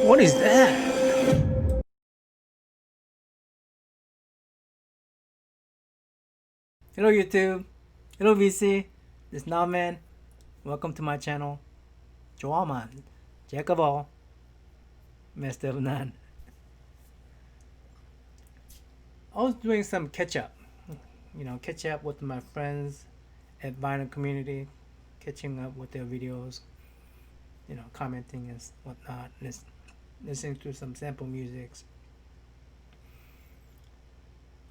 What is that? Hello YouTube. Hello VC. This is Naman. Welcome to my channel. Joaman. Jack of all. Master of none. I was doing some catch up. Catch up with my friends at vinyl community. Catching up with their videos. Commenting and whatnot. Listening to some sample musics.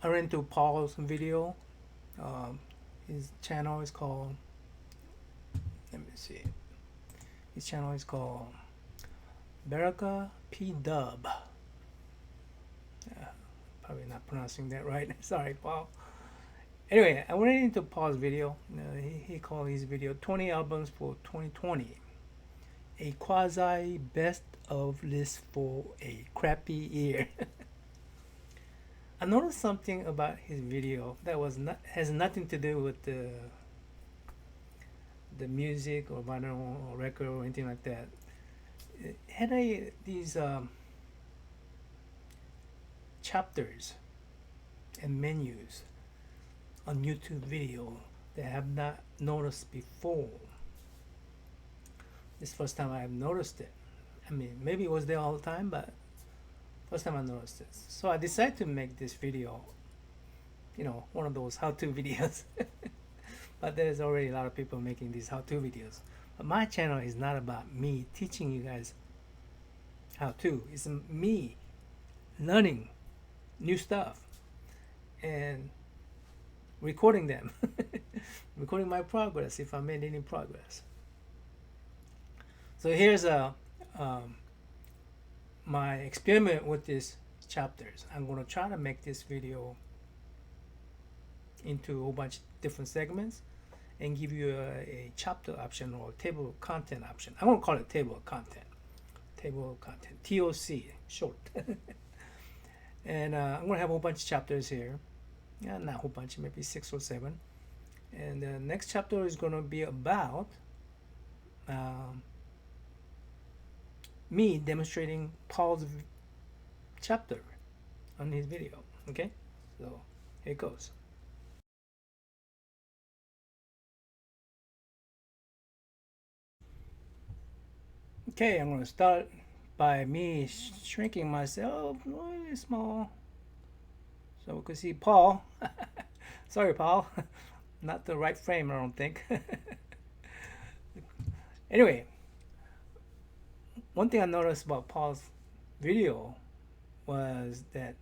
I ran into Paul's video. His channel is called, let me see, his channel is called Baraka P Dub. Probably not pronouncing that right. Sorry, Paul. Anyway, I went into Paul's video. He called his video 20 albums for 2020, a quasi best of list for a crappy year. I noticed something about his video that has nothing to do with the music or vinyl or record or anything like that. It had these chapters and menus on YouTube video that I have not noticed before. This is the first time I have noticed it. I mean, maybe it was there all the time, but first time I noticed this. So I decided to make this video, one of those how-to videos. But there's already a lot of people making these how-to videos. But my channel is not about me teaching you guys how to. It's me learning new stuff and recording them. Recording my progress if I made any progress. So here's my experiment with these chapters. I'm going to try to make this video into a whole bunch of different segments and give you a chapter option or table of content option. I won't call it table of content. Table of content, TOC, short. And I'm going to have a whole bunch of chapters here. Yeah, not a whole bunch, maybe 6 or 7. And the next chapter is going to be about me demonstrating Paul's chapter on his video. Okay, so here it goes. Okay, I'm going to start by me shrinking myself really small so we can see Paul. Sorry, Paul. Not the right frame, I don't think. Anyway, one thing I noticed about Paul's video was that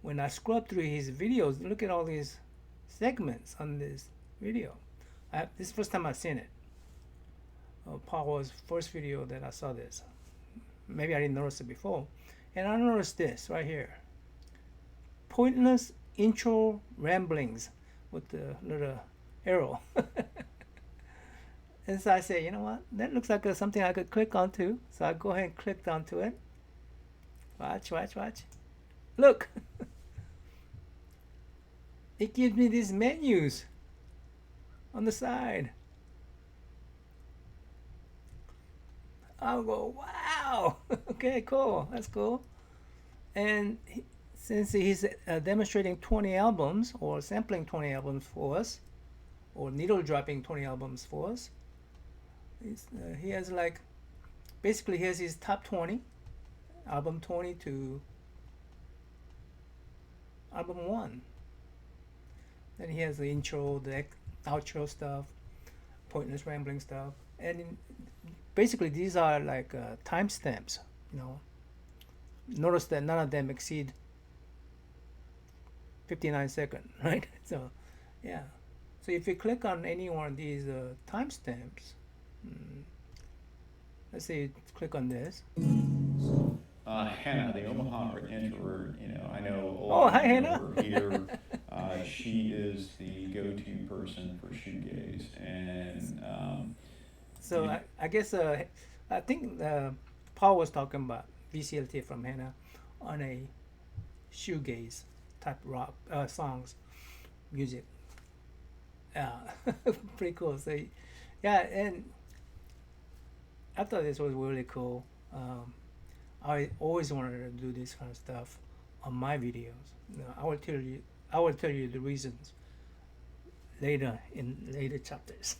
when I scroll through his videos, look at all these segments on this video. This is the first time I've seen it. Paul's first video that I saw this. Maybe I didn't notice it before. And I noticed this right here. Pointless intro ramblings with the little arrow. And so I say, you know what? That looks like something I could click onto. So I go ahead and clicked onto it. Watch. Look. It gives me these menus on the side. I'll go, wow. Okay, cool. That's cool. And since he's demonstrating 20 albums or sampling 20 albums for us, or needle dropping 20 albums for us, he has basically he has his top 20, album 20 to album 1. Then he has the intro, the outro stuff, pointless rambling stuff, and basically these are like timestamps. Notice that none of them exceed 59 seconds, right? So yeah, so if you click on any one of these timestamps, let's say you click on this. Hannah, the Omaha introvert, I know a Oh, lot hi, of you know Hannah. her here. She is the go-to person for shoegaze, and So I guess I think Paul was talking about VCLT from Hannah on a shoegaze type rock songs, music. Pretty cool. So yeah, and I thought this was really cool. I always wanted to do this kind of stuff on my videos. I will tell you the reasons later in later chapters.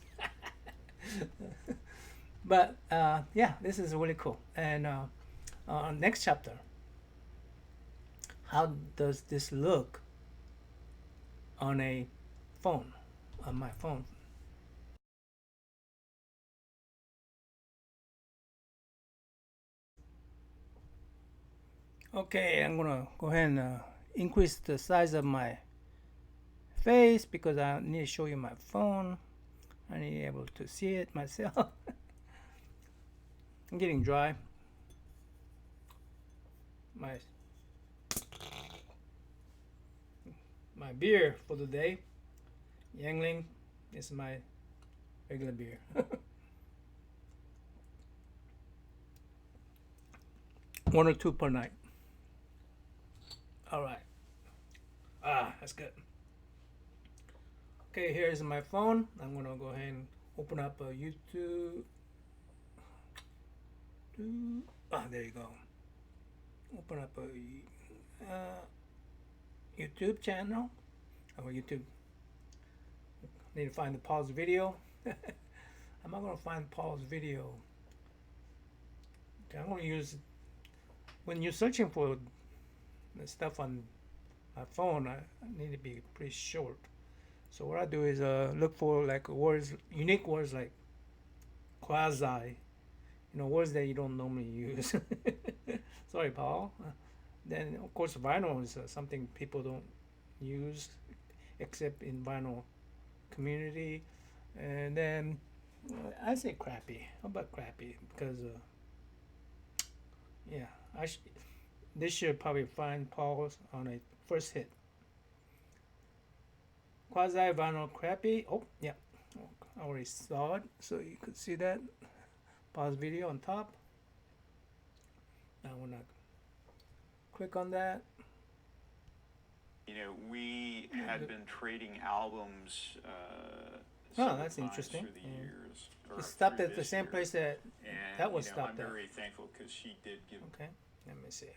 But yeah, this is really cool. And next chapter, how does this look on a phone, on my phone? Okay, I'm gonna go ahead and increase the size of my face because I need to show you my phone. I need to be able to see it myself. I'm getting dry. My beer for the day, Yangling, is my regular beer. One or two per night. All right. That's good. Okay, here's my phone. I'm gonna go ahead and open up a YouTube. There you go. Open up a YouTube channel. YouTube. Need to find the pause video. I'm not gonna find pause video. Okay, I'm gonna use, when you're searching for the stuff on my phone, I need to be pretty short. So what I do is look for like words, unique words like quasi, words that you don't normally use. Sorry, Paul. Then of course vinyl is something people don't use except in vinyl community. And then I say crappy. How about crappy? Because yeah, this should probably find Paul's on a first hit. Quasi vinyl crappy. Oh yeah, I already saw it, so you could see that. Pause video on top. Now we're not click on that. We had been trading albums. Oh, that's interesting. Through the years. It stopped at the same place that was stopped at. I'm very thankful because she did give. Okay, let me see.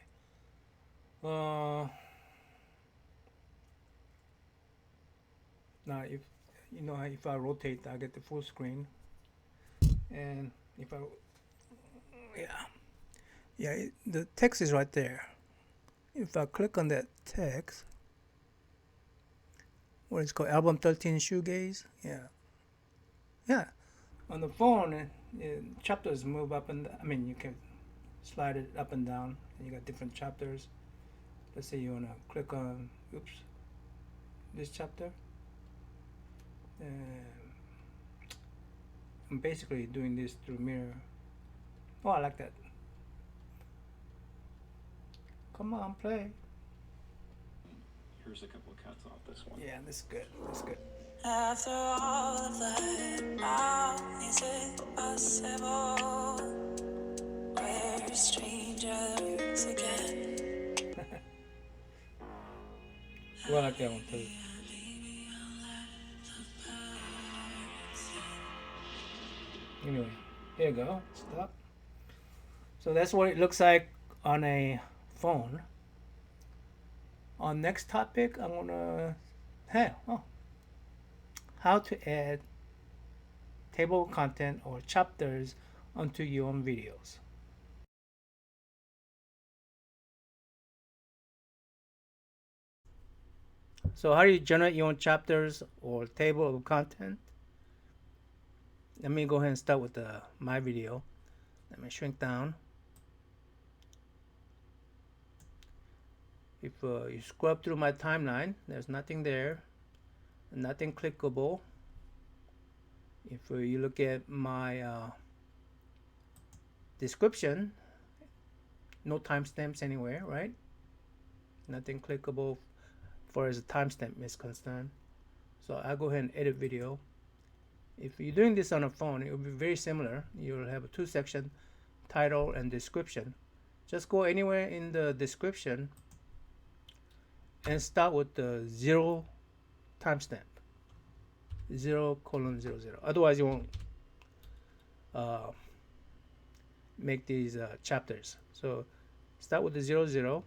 Now, if I rotate, I get the full screen, and if I, the text is right there. If I click on that text, what is called album 13 shoegaze, yeah. On the phone, chapters move up and you can slide it up and down, and you got different chapters. Let's say you wanna click on, this chapter. I'm basically doing this through mirror. Oh, I like that. Come on, play. Here's a couple of cuts off this one. Yeah, this is good. That's good. After all of that, how is it possible we're strangers again? Well, I like that one too. Anyway, here you go. Stop. So that's what it looks like on a phone. On next topic, I'm gonna how to add table of content or chapters onto your own videos. So how do you generate your own chapters or table of content? Let me go ahead and start with my video. Let me shrink down. If you scrub through my timeline, there's nothing there, nothing clickable. If you look at my description, no timestamps anywhere, right? Nothing clickable far as the timestamp is concerned. So I'll go ahead and edit video. If you're doing this on a phone, it will be very similar. You'll have a two section, title and description. Just go anywhere in the description and start with the 0 timestamp, 0:00. Otherwise you won't make these chapters. So Start with the 00,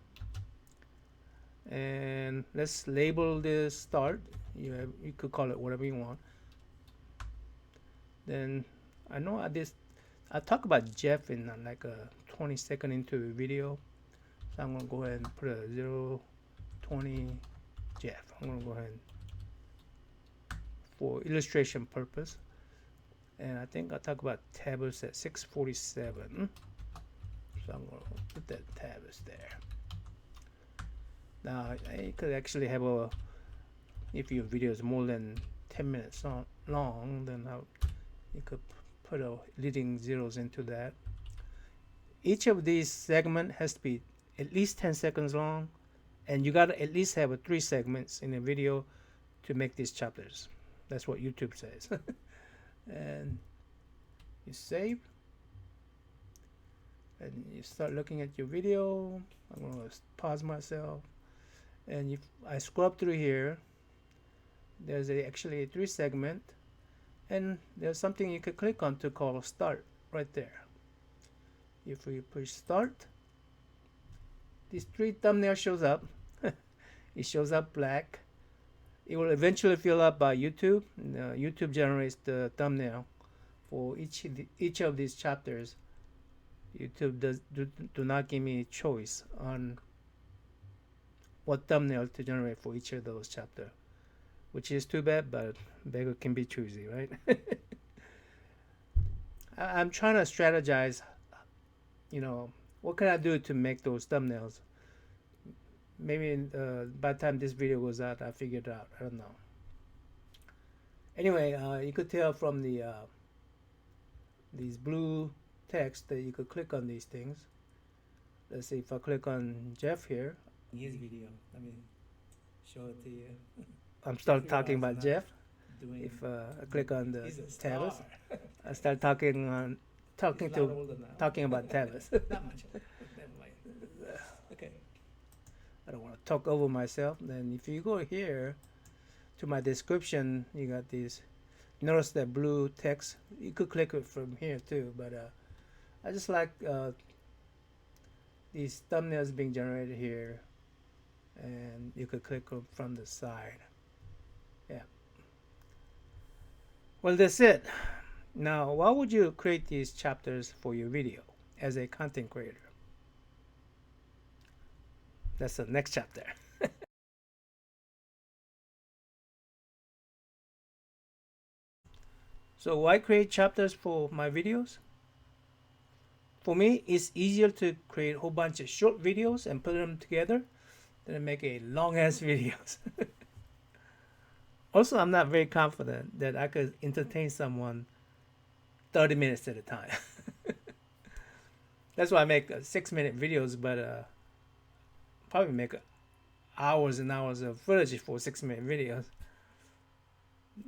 and let's label this start. You could call it whatever you want. Then I know I talk about Jeff in like a 20-second into the video, so I'm gonna go ahead and put a 020 Jeff. I'm gonna go ahead for illustration purpose, and I think I'll talk about tabbers at 647. So I'm gonna put that tabbers there. Now I could actually have if your video is more than 10 minutes long, then you could put leading zeros into that. Each of these segments has to be at least 10 seconds long, and you gotta at least have 3 segments in a video to make these chapters. That's what YouTube says. And you save, and you start looking at your video. I'm gonna pause myself, and if I scroll up through here, there's actually a 3 segment, and there's something you could click on to call start right there. If we push start, these 3 thumbnails shows up. It shows up black. It will eventually fill up by YouTube. YouTube generates the thumbnail for each of these chapters. YouTube do not give me a choice on what thumbnail to generate for each of those chapters, which is too bad, but beggar can be choosy, right? I'm trying to strategize, what can I do to make those thumbnails? Maybe by the time this video goes out, I figured it out. I don't know. Anyway, you could tell from these blue text that you could click on these things. Let's see if I click on Jeff here. His video. Let me show it to you. I'm start talking about Jeff. If I click on the tabbers, I start talking about tabbers. Not much. Never mind. Okay. I don't want to talk over myself. Then if you go here to my description, you got these. Notice that blue text. You could click it from here too, but I just like these thumbnails being generated here, and you could click from the side. Yeah. Well, that's it. Now, why would you create these chapters for your video as a content creator? That's the next chapter. So why create chapters for my videos? For me, it's easier to create a whole bunch of short videos and put them together than make a long ass videos. Also, I'm not very confident that I could entertain someone 30 minutes at a time. That's why I make 6-minute videos, but probably make hours and hours of footage for 6-minute videos.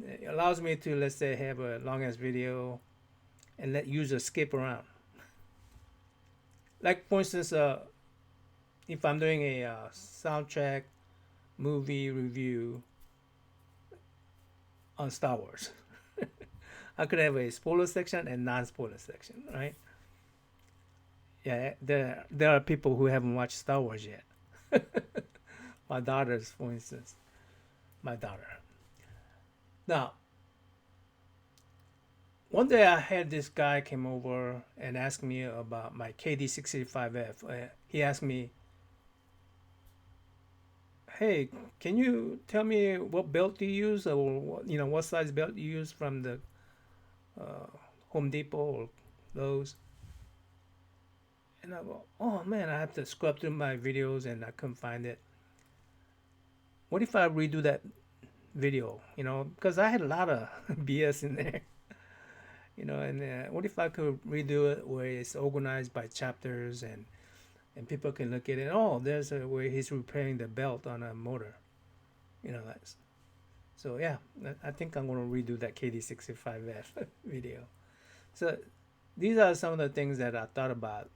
It allows me to, let's say, have a long ass video and let users skip around. Like, for instance, if I'm doing a soundtrack movie review on Star Wars, I could have a spoiler section and non-spoiler section, right? Yeah, there are people who haven't watched Star Wars yet. My daughters, for instance. My daughter. Now, one day I had this guy came over and asked me about my KD65F. He asked me, "Hey, can you tell me what belt you use, or what size belt you use from the Home Depot or Lowe's?" And I go, "Oh man, I have to scrub through my videos and I couldn't find it. What if I redo that video? Because I had a lot of BS in there." And what if I could redo it where it's organized by chapters and people can look at it? Oh, there's where he's repairing the belt on a motor. That's. So yeah, I think I'm going to redo that KD65F video. So these are some of the things that I thought about,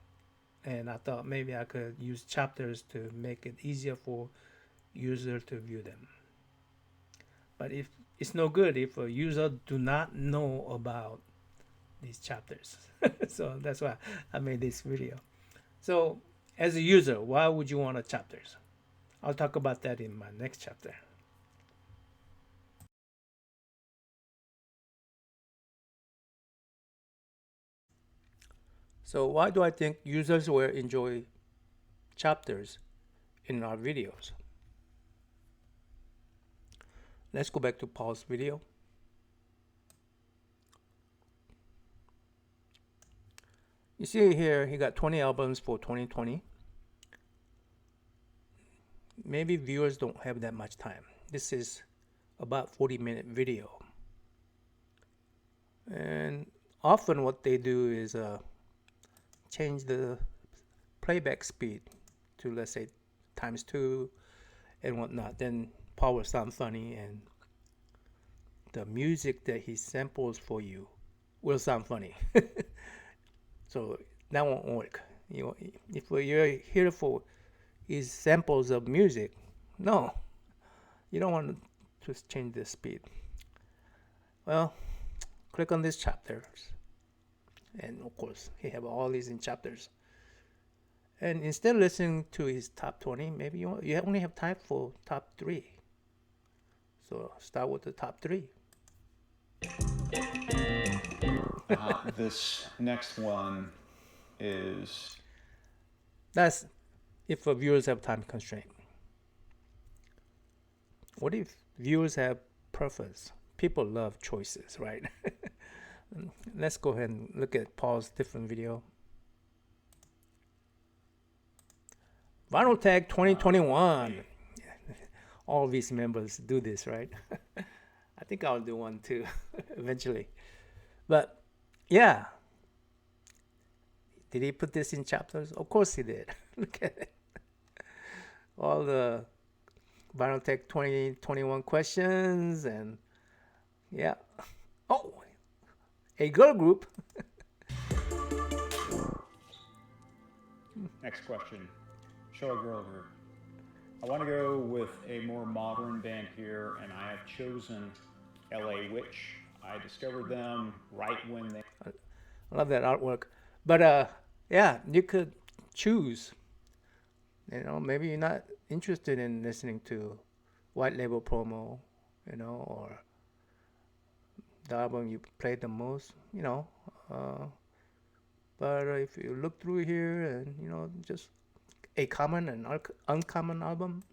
and I thought maybe I could use chapters to make it easier for user to view them. But if it's no good if a user do not know about these chapters. So that's why I made this video. So as a user, why would you want a chapters? I'll talk about that in my next chapter. So why do I think users will enjoy chapters in our videos? Let's go back to Paul's video. You see here, he got 20 albums for 2020. Maybe viewers don't have that much time. This is about 40-minute video. And often what they do is change the playback speed to, let's say, ×2 and whatnot. Then Paul will sound funny, and the music that he samples for you will sound funny. So that won't work. If you're here for is samples of music, no, you don't want to change the speed. Well, click on these chapters, and of course he have all these in chapters. And instead of listening to his top 20, maybe you only have time for top 3. So start with the top 3. This next one is... That's if viewers have time constraint. What if viewers have preference? People love choices, right? Let's go ahead and look at Paul's different video. Vinyl Tag 2021. All these members do this, right? I think I'll do one too eventually. But yeah. Did he put this in chapters? Of course he did. Look at it. All the Vinyl Tech 2021 questions, and yeah. Oh, a girl group. Next question. Show a girl group. I want to go with a more modern band here, and I have chosen LA Witch. I discovered them right when they... I love that artwork. But yeah, you could choose. Maybe you're not interested in listening to White Label Promo, or the album you played the most, but if you look through here and, just a common and uncommon album.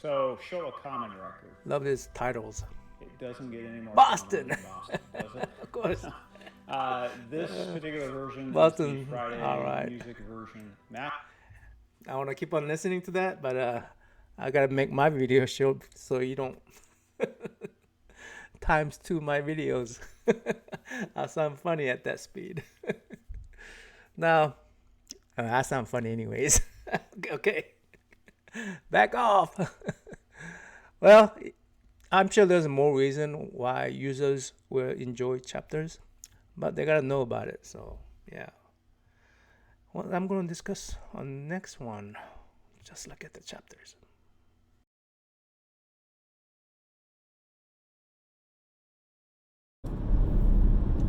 So, show a common record. Love these titles. It doesn't get any more Boston. common than Boston, does it? Of course. This particular version Boston. is the Friday All right. music version. Matt? I want to keep on listening to that, but I gotta make my video show so you don't ×2 my videos. I sound funny at that speed. Now, I sound funny anyways. Okay, back off. Well, I'm sure there's more reason why users will enjoy chapters, but they gotta know about it. So yeah. Well, I'm going to discuss on the next one. Just look at the chapters.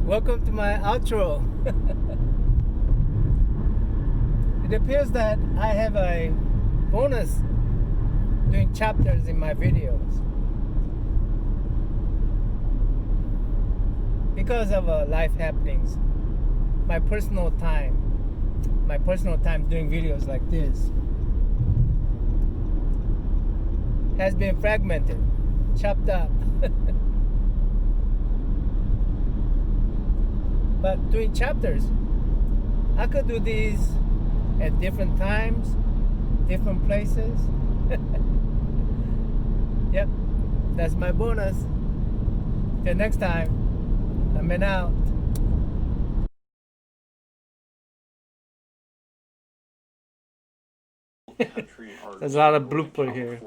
Welcome to my outro. It appears that I have a bonus doing chapters in my videos. Because of life happenings, my personal time doing videos like this has been fragmented, chopped up. But doing chapters, I could do these at different times, different places. Yep, that's my bonus. Till next time, I'm out. There's a lot of blooper here.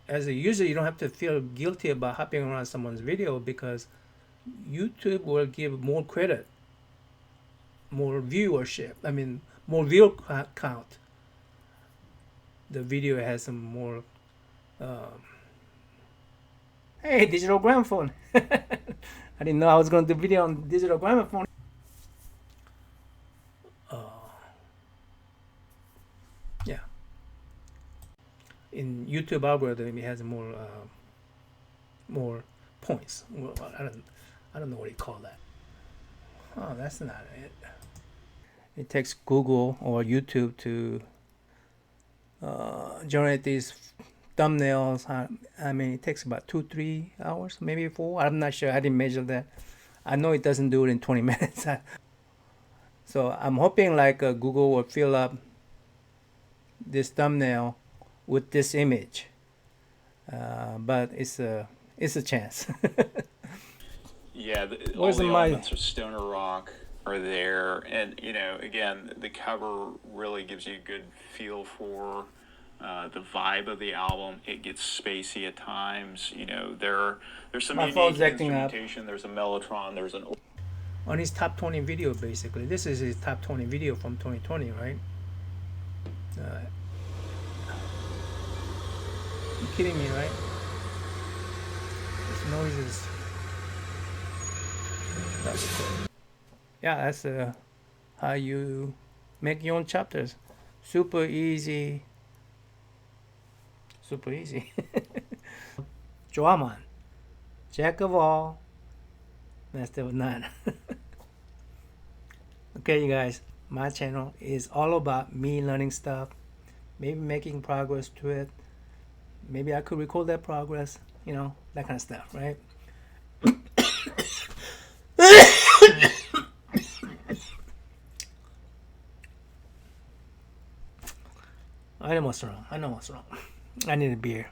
As a user, you don't have to feel guilty about hopping around someone's video, because YouTube will give more credit, more viewership. More view count. The video has some more. Hey, digital gramophone. I didn't know I was going to do video on digital gramophone. Yeah. In YouTube algorithm, it has more points. Well, I don't know what you call that. Oh, that's not it. It takes Google or YouTube to generate these thumbnails. I mean, it takes about 2-3 hours, maybe 4. I'm not sure. I didn't measure that. I know it doesn't do it in 20 minutes. So I'm hoping like Google will fill up this thumbnail with this image. But it's a chance. Yeah, all Where's the my- elements of stoner rock are there, and again, the cover really gives you a good feel for the vibe of the album. It gets spacey at times. There's some My unique phone's acting up. instrumentation. There's a mellotron. There's an On his top 20 video, basically. This is his top 20 video from 2020, right? You kidding me, right? This noise is... Yeah, that's how you make your own chapters. Super easy. Super easy. Joaman. Jack of all, master of none. Okay, you guys, my channel is all about me learning stuff, maybe making progress to it. Maybe I could record that progress, that kind of stuff, right? I know what's wrong. I need a beer.